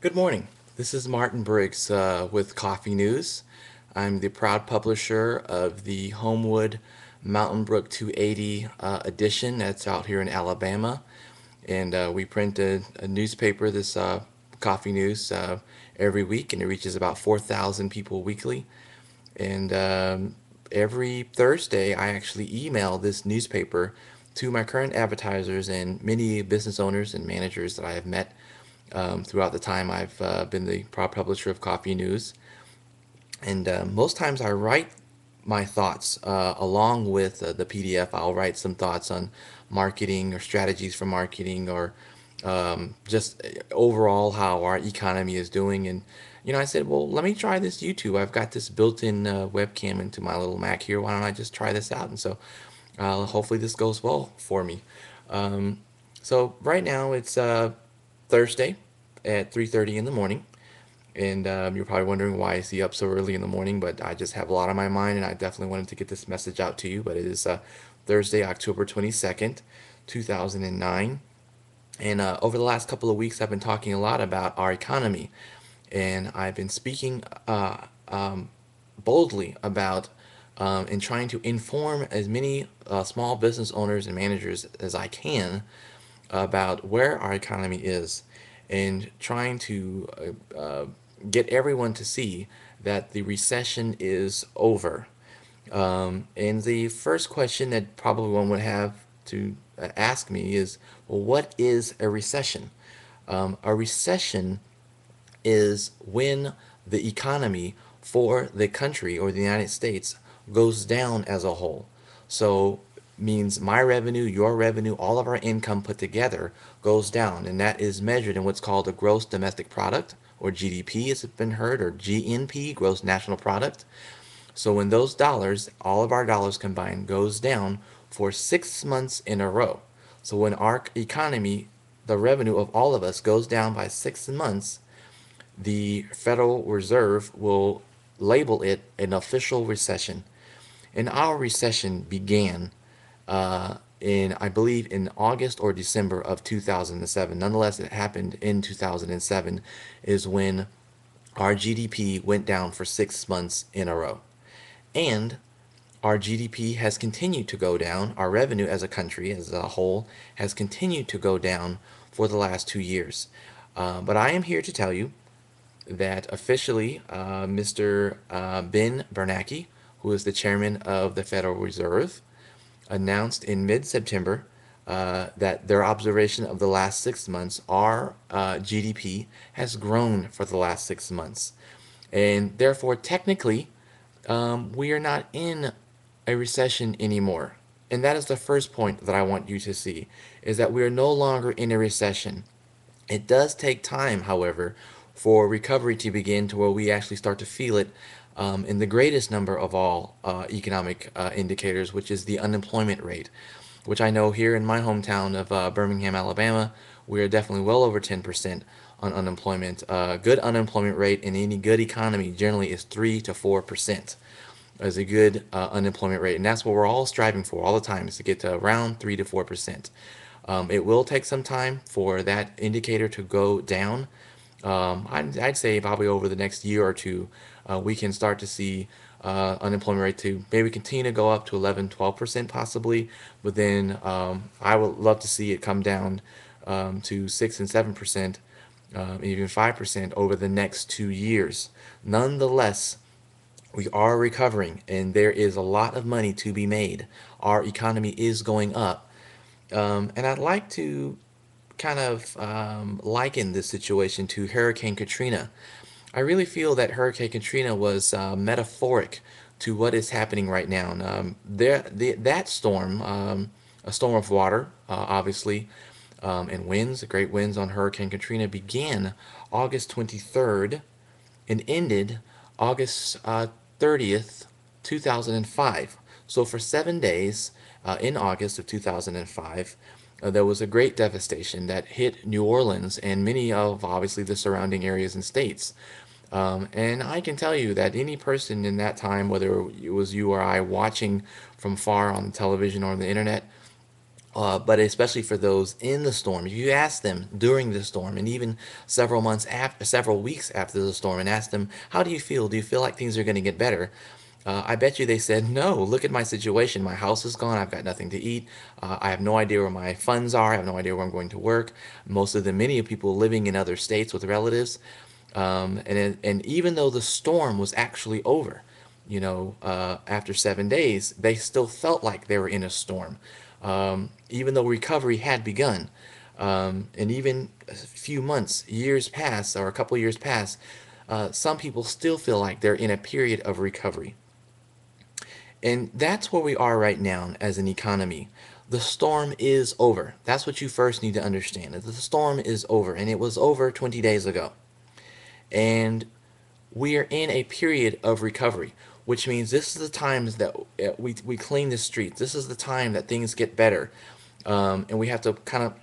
Good morning. This is Martin Briggs with Coffee News. I'm the proud publisher of the Homewood Mountain Brook 280 edition that's out here in Alabama. And we print a newspaper, this Coffee News, every week, and it reaches about 4,000 people weekly. And every Thursday, I actually email this newspaper to my current advertisers and many business owners and managers that I have met throughout the time I've been the proud publisher of Coffee News. And most times I write my thoughts along with the PDF. I'll write some thoughts on marketing or strategies for marketing or just overall how our economy is doing. And, I said, well, let me try this YouTube. I've got this built-in webcam into my little Mac here. Why don't I just try this out? And so hopefully this goes well for me. Um, so right now it's Thursday at 3:30 in the morning. And you're probably wondering why is he up so early in the morning, but I just have a lot on my mind, and I definitely wanted to get this message out to you. But it is Thursday, October 22nd, 2009. And over the last couple of weeks, I've been talking a lot about our economy, and I've been speaking boldly about and trying to inform as many small business owners and managers as I can about where our economy is and trying to get everyone to see that the recession is over. And the first question that probably one would have to ask me is, well, what is a recession? A recession is when the economy for the country or the United States goes down as a whole. So means my revenue, your revenue, all of our income put together goes down, and that is measured in what's called a gross domestic product, or GDP as it's been heard, or GNP, gross national product. So when those dollars, all of our dollars combined, goes down for 6 months in a row. So when our economy, the revenue of all of us goes down by 6 months, the Federal Reserve will label it an official recession. And our recession began in, I believe, in August or December of 2007. Nonetheless, it happened in 2007 is when our GDP went down for 6 months in a row. And our GDP has continued to go down. Our revenue as a country, as a whole, has continued to go down for the last 2 years. But I am here to tell you that officially Mr. Ben Bernanke, who is the chairman of the Federal Reserve, announced in mid-September that their observation of the last 6 months, our GDP has grown for the last 6 months. And therefore, technically, we are not in a recession anymore. And that is the first point that I want you to see, is that we are no longer in a recession. It does take time, however, for recovery to begin to where we actually start to feel it in the greatest number of all economic indicators, which is the unemployment rate, which I know here in my hometown of Birmingham, Alabama, we are definitely well over 10% on unemployment. Good unemployment rate in any good economy generally is 3 to 4% as a good unemployment rate, and that's what we're all striving for all the time, is to get to around 3 to 4%. It will take some time for that indicator to go down. I'd say probably over the next year or two, we can start to see unemployment rate to maybe continue to go up to 11, 12% possibly, but then I would love to see it come down to 6 and 7%, even 5% over the next 2 years. Nonetheless, we are recovering, and there is a lot of money to be made. Our economy is going up. And I'd like to kind of liken this situation to Hurricane Katrina. I really feel that Hurricane Katrina was metaphoric to what is happening right now. And, that storm, a storm of water, obviously, and winds, great winds on Hurricane Katrina, began August 23rd and ended August 30th, 2005. So for 7 days in August of 2005, there was a great devastation that hit New Orleans and many of obviously the surrounding areas and states. And I can tell you that any person in that time, whether it was you or I watching from far on the television or on the internet, but especially for those in the storm. If you ask them during the storm, and even several weeks after the storm, and ask them, "How do you feel? Do you feel like things are going to get better?" I bet you they said, "No, look at my situation. My house is gone. I've got nothing to eat. I have no idea where my funds are. I have no idea where I'm going to work." Most of them, many people living in other states with relatives. And even though the storm was actually over, after 7 days, they still felt like they were in a storm, even though recovery had begun. And even a few months, years pass, or a couple years pass, some people still feel like they're in a period of recovery. And that's where we are right now as an economy. The storm is over. That's what you first need to understand. The storm is over, and it was over 20 days ago. And we are in a period of recovery, which means this is the times that we clean the streets. This is the time that things get better. And we have to kind of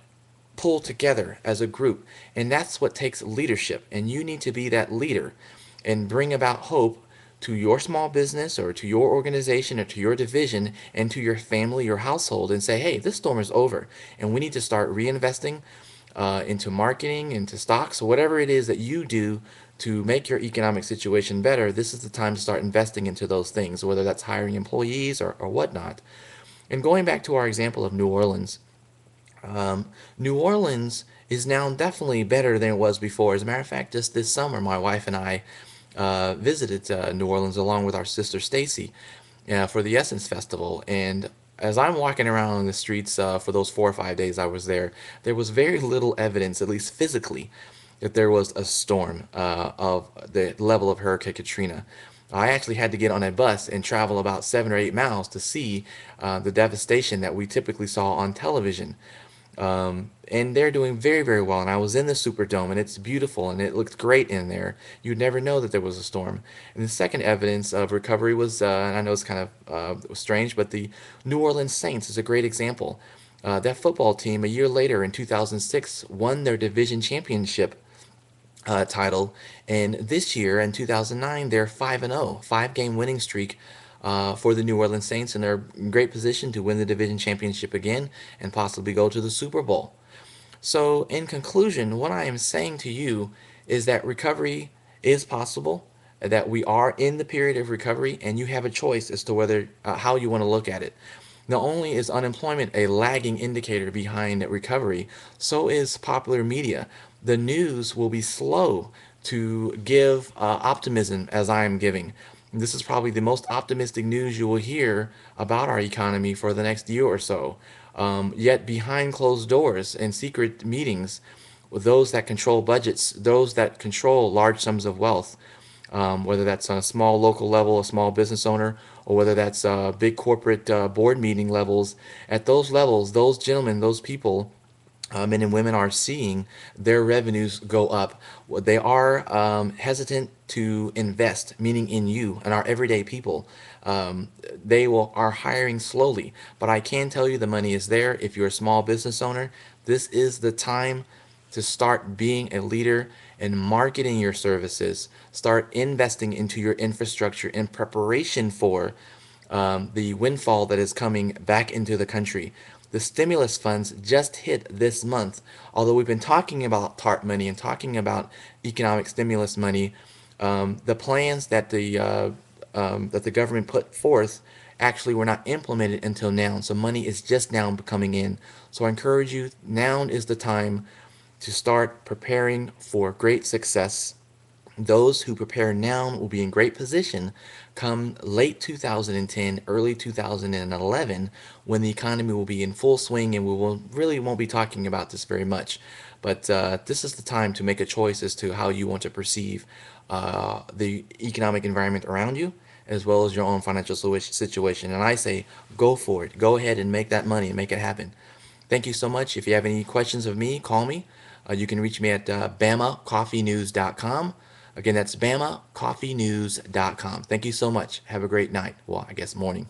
pull together as a group. And that's what takes leadership. And you need to be that leader and bring about hope to your small business or to your organization or to your division and to your family, your household, and say, hey, this storm is over. And we need to start reinvesting into marketing, into stocks, whatever it is that you do to make your economic situation better. This is the time to start investing into those things, whether that's hiring employees or whatnot. And going back to our example of New Orleans, New Orleans is now definitely better than it was before. As a matter of fact, just this summer, my wife and I visited New Orleans along with our sister Stacy for the Essence Festival. And as I'm walking around on the streets for those 4 or 5 days I was there was very little evidence, at least physically, that there was a storm of the level of Hurricane Katrina. I actually had to get on a bus and travel about 7 or 8 miles to see the devastation that we typically saw on television. And they're doing very, very well. And I was in the Superdome, and it's beautiful, and it looked great in there. You'd never know that there was a storm. And the second evidence of recovery was, and I know it's kind of strange, but the New Orleans Saints is a great example. That football team, a year later in 2006, won their division championship title, and this year in 2009 they're 5-0, 5-game winning streak for the New Orleans Saints, and they're in great position to win the division championship again and possibly go to the Super Bowl. So, in conclusion, what I am saying to you is that recovery is possible, that we are in the period of recovery, and you have a choice as to whether how you want to look at it. Not only is unemployment a lagging indicator behind recovery, so is popular media. The news will be slow to give optimism as I am giving. This is probably the most optimistic news you will hear about our economy for the next year or so. Yet behind closed doors and secret meetings, with those that control budgets, those that control large sums of wealth, whether that's on a small local level, a small business owner, or whether that's big corporate board meeting levels. At those levels, those gentlemen, those people, men and women are seeing their revenues go up. They are hesitant to invest, meaning in you and our everyday people. Are hiring slowly, but I can tell you the money is there. If you're a small business owner, this is the time to start being a leader and marketing your services. Start investing into your infrastructure in preparation for the windfall that is coming back into the country. The stimulus funds just hit this month. Although we've been talking about TARP money and talking about economic stimulus money, the plans that the government put forth actually were not implemented until now. So money is just now coming in. So I encourage you, now is the time to start preparing for great success. Those who prepare now will be in great position come late 2010, early 2011, when the economy will be in full swing, and we won't be talking about this very much. But this is the time to make a choice as to how you want to perceive the economic environment around you, as well as your own financial situation. And I say, go for it. Go ahead and make that money and make it happen. Thank you so much. If you have any questions of me, call me. You can reach me at BamaCoffeeNews.com. Again, that's BamaCoffeeNews.com. Thank you so much. Have a great night. Well, I guess morning.